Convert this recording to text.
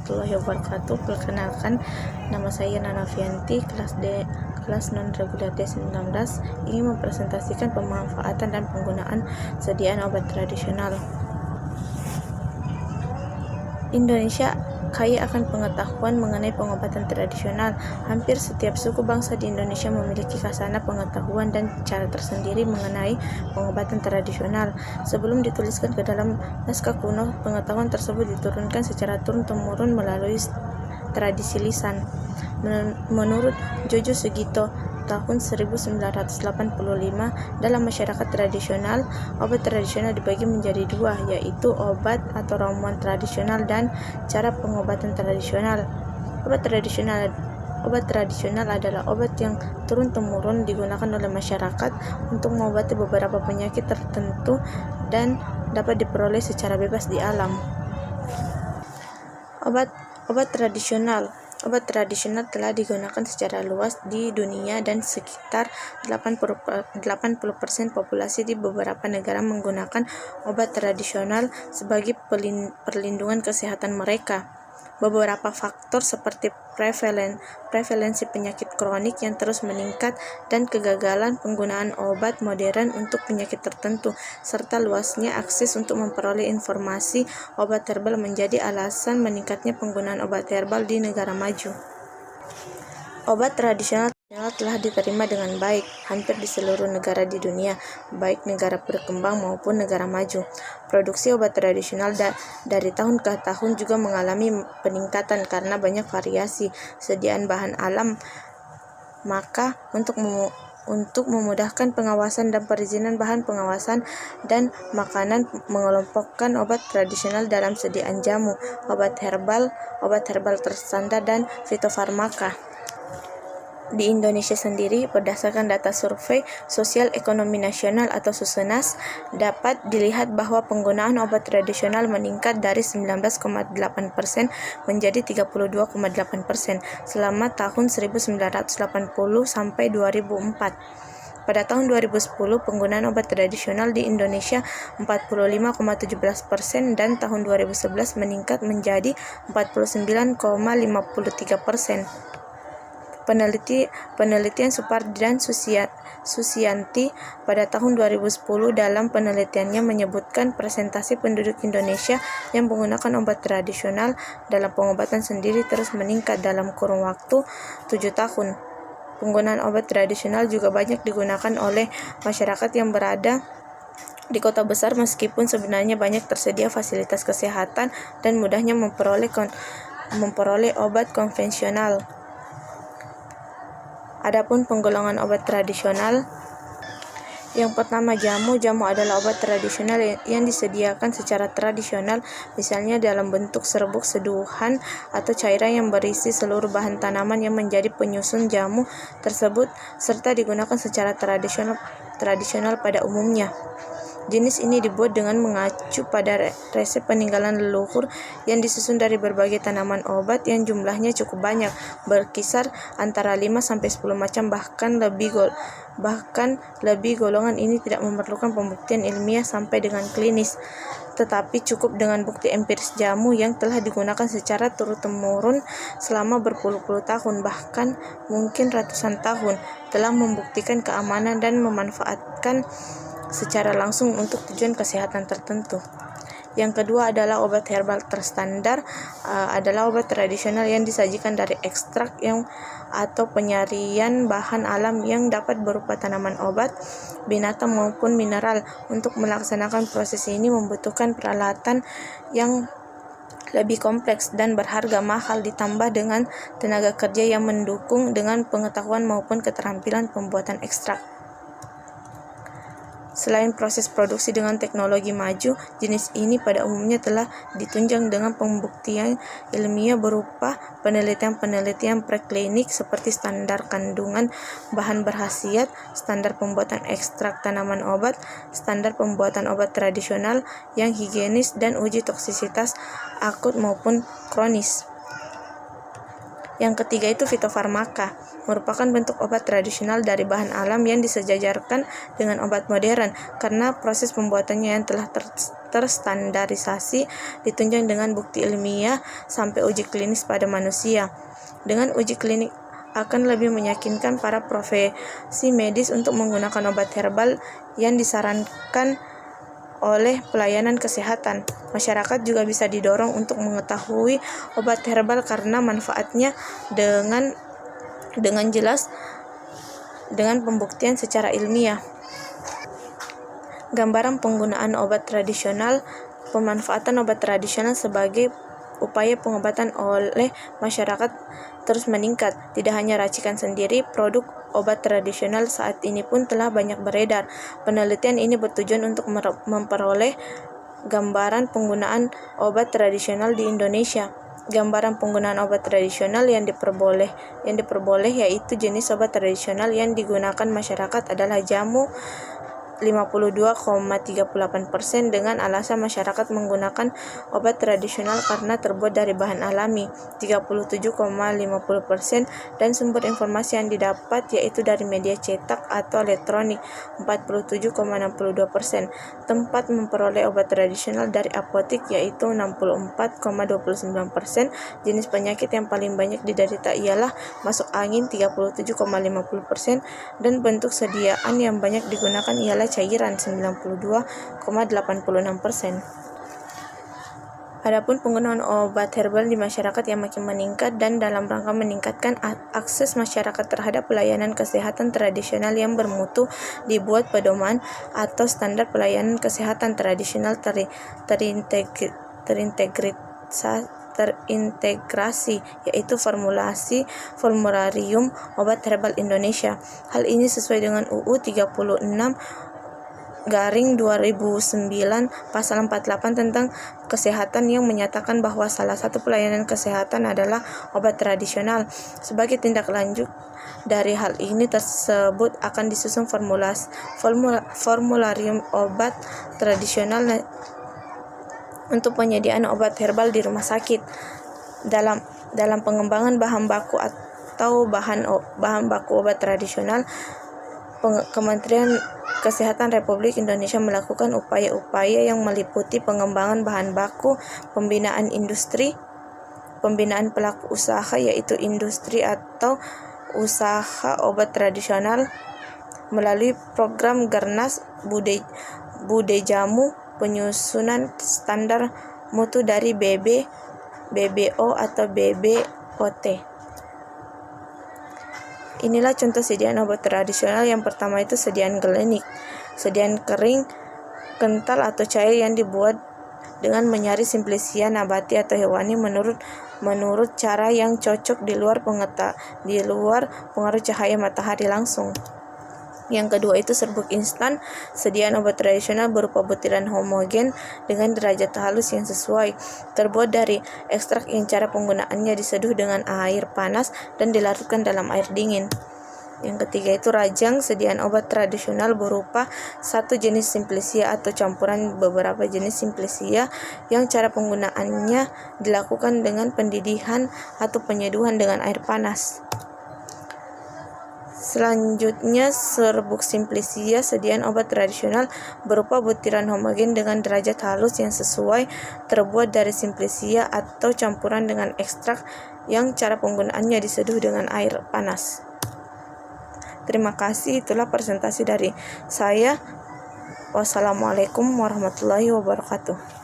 warahmatullahi wabarakatuh. Perkenalkan, nama saya Nana Fianti, kelas non-reguler D19, ingin mempresentasikan pemanfaatan dan penggunaan sediaan obat tradisional. Indonesia kaya akan pengetahuan mengenai pengobatan tradisional. Hampir setiap suku bangsa di Indonesia memiliki khazanah pengetahuan dan cara tersendiri mengenai pengobatan tradisional. Sebelum dituliskan ke dalam naskah kuno, pengetahuan tersebut diturunkan secara turun-temurun melalui tradisi lisan. Menurut Jojo Sugito tahun 1985, dalam masyarakat tradisional, obat tradisional dibagi menjadi dua, yaitu obat atau ramuan tradisional dan cara pengobatan tradisional. Obat tradisional adalah obat yang turun-temurun digunakan oleh masyarakat untuk mengobati beberapa penyakit tertentu dan dapat diperoleh secara bebas di alam. Obat tradisional telah digunakan secara luas di dunia dan sekitar 80% populasi di beberapa negara menggunakan obat tradisional sebagai perlindungan kesehatan mereka. Beberapa faktor seperti prevalensi penyakit kronik yang terus meningkat dan kegagalan penggunaan obat modern untuk penyakit tertentu, serta luasnya akses untuk memperoleh informasi obat herbal menjadi alasan meningkatnya penggunaan obat herbal di negara maju. Obat tradisional telah diterima dengan baik hampir di seluruh negara di dunia, baik negara berkembang maupun negara maju. Produksi obat tradisional dari tahun ke tahun juga mengalami peningkatan karena banyak variasi sediaan bahan alam. Maka untuk memudahkan pengawasan dan perizinan bahan pengawasan dan makanan, mengelompokkan obat tradisional dalam sediaan jamu, obat herbal terstandar dan fitofarmaka. Di Indonesia sendiri, berdasarkan data Survei Sosial Ekonomi Nasional atau Susenas, dapat dilihat bahwa penggunaan obat tradisional meningkat dari 19,8% menjadi 32,8% selama tahun 1980 sampai 2004. Pada tahun 2010, penggunaan obat tradisional di Indonesia 45,17% dan tahun 2011 meningkat menjadi 49,53%. Penelitian Supardi dan Susianti pada tahun 2010 dalam penelitiannya menyebutkan presentasi penduduk Indonesia yang menggunakan obat tradisional dalam pengobatan sendiri terus meningkat dalam kurun waktu 7 tahun. Penggunaan obat tradisional juga banyak digunakan oleh masyarakat yang berada di kota besar, meskipun sebenarnya banyak tersedia fasilitas kesehatan dan mudahnya memperoleh obat konvensional. Adapun penggolongan obat tradisional, yang pertama jamu. Jamu adalah obat tradisional yang disediakan secara tradisional, misalnya dalam bentuk serbuk, seduhan, atau cairan yang berisi seluruh bahan tanaman yang menjadi penyusun jamu tersebut, serta digunakan secara tradisional pada umumnya. Jenis ini dibuat dengan mengacu pada resep peninggalan leluhur yang disusun dari berbagai tanaman obat yang jumlahnya cukup banyak, berkisar antara 5-10 macam, bahkan lebih. Golongan ini tidak memerlukan pembuktian ilmiah sampai dengan klinis, tetapi cukup dengan bukti empiris jamu yang telah digunakan secara turun-temurun selama berpuluh-puluh tahun, bahkan mungkin ratusan tahun, telah membuktikan keamanan dan memanfaatkan secara langsung untuk tujuan kesehatan tertentu. Yang kedua adalah obat herbal terstandar, adalah obat tradisional yang disajikan dari ekstrak atau penyarian bahan alam yang dapat berupa tanaman obat, binatang maupun mineral. Untuk melaksanakan proses ini membutuhkan peralatan yang lebih kompleks dan berharga mahal, ditambah dengan tenaga kerja yang mendukung dengan pengetahuan maupun keterampilan pembuatan ekstrak. Selain proses produksi dengan teknologi maju, jenis ini pada umumnya telah ditunjang dengan pembuktian ilmiah berupa penelitian preklinik seperti standar kandungan bahan berkhasiat, standar pembuatan ekstrak tanaman obat, standar pembuatan obat tradisional yang higienis, dan uji toksisitas akut maupun kronis. Yang ketiga itu fitofarmaka, merupakan bentuk obat tradisional dari bahan alam yang disejajarkan dengan obat modern karena proses pembuatannya yang telah terstandarisasi ditunjang dengan bukti ilmiah sampai uji klinis pada manusia. Dengan uji klinik akan lebih meyakinkan para profesi medis untuk menggunakan obat herbal yang disarankan oleh pelayanan kesehatan. Masyarakat juga bisa didorong untuk mengetahui obat herbal karena manfaatnya dengan jelas dengan pembuktian secara ilmiah. Gambaran penggunaan obat tradisional. Pemanfaatan obat tradisional sebagai upaya pengobatan oleh masyarakat terus meningkat. Tidak hanya racikan sendiri, produk obat tradisional saat ini pun telah banyak beredar. Penelitian ini bertujuan untuk memperoleh gambaran penggunaan obat tradisional di Indonesia. Gambaran penggunaan obat tradisional yang diperboleh yaitu jenis obat tradisional yang digunakan masyarakat adalah jamu 52,38% dengan alasan masyarakat menggunakan obat tradisional karena terbuat dari bahan alami 37,50% dan sumber informasi yang didapat yaitu dari media cetak atau elektronik 47,62%. Tempat memperoleh obat tradisional dari apotik yaitu 64,29%. Jenis penyakit yang paling banyak diderita ialah masuk angin 37,50% dan bentuk sediaan yang banyak digunakan ialah cairan 92,86%. Adapun penggunaan obat herbal di masyarakat yang makin meningkat dan dalam rangka meningkatkan akses masyarakat terhadap pelayanan kesehatan tradisional yang bermutu, dibuat pedoman atau standar pelayanan kesehatan tradisional terintegrasi yaitu formularium obat herbal Indonesia. Hal ini sesuai dengan UU 36/2009 pasal 48 tentang kesehatan yang menyatakan bahwa salah satu pelayanan kesehatan adalah obat tradisional. Sebagai tindak lanjut dari hal ini tersebut akan disusun formularium obat tradisional untuk penyediaan obat herbal di rumah sakit. Dalam pengembangan bahan baku atau bahan baku obat tradisional, Kementerian Kesehatan Republik Indonesia melakukan upaya-upaya yang meliputi pengembangan bahan baku, pembinaan industri, pembinaan pelaku usaha yaitu industri atau usaha obat tradisional melalui program Gernas Budejamu, penyusunan standar mutu dari BBO atau BBOT. Inilah contoh sediaan obat tradisional. Yang pertama itu sediaan gelenik, sediaan kering, kental atau cair yang dibuat dengan menyari simplicia nabati atau hewani menurut cara yang cocok di luar pengaruh cahaya matahari langsung. Yang kedua itu serbuk instan, sediaan obat tradisional berupa butiran homogen dengan derajat halus yang sesuai, terbuat dari ekstrak yang cara penggunaannya diseduh dengan air panas dan dilarutkan dalam air dingin. Yang ketiga itu rajang, sediaan obat tradisional berupa satu jenis simplicia atau campuran beberapa jenis simplicia yang cara penggunaannya dilakukan dengan pendidihan atau penyeduhan dengan air panas. Selanjutnya, serbuk simplicia, sediaan obat tradisional berupa butiran homogen dengan derajat halus yang sesuai, terbuat dari simplicia atau campuran dengan ekstrak yang cara penggunaannya diseduh dengan air panas. Terima kasih, itulah presentasi dari saya. Wassalamualaikum warahmatullahi wabarakatuh.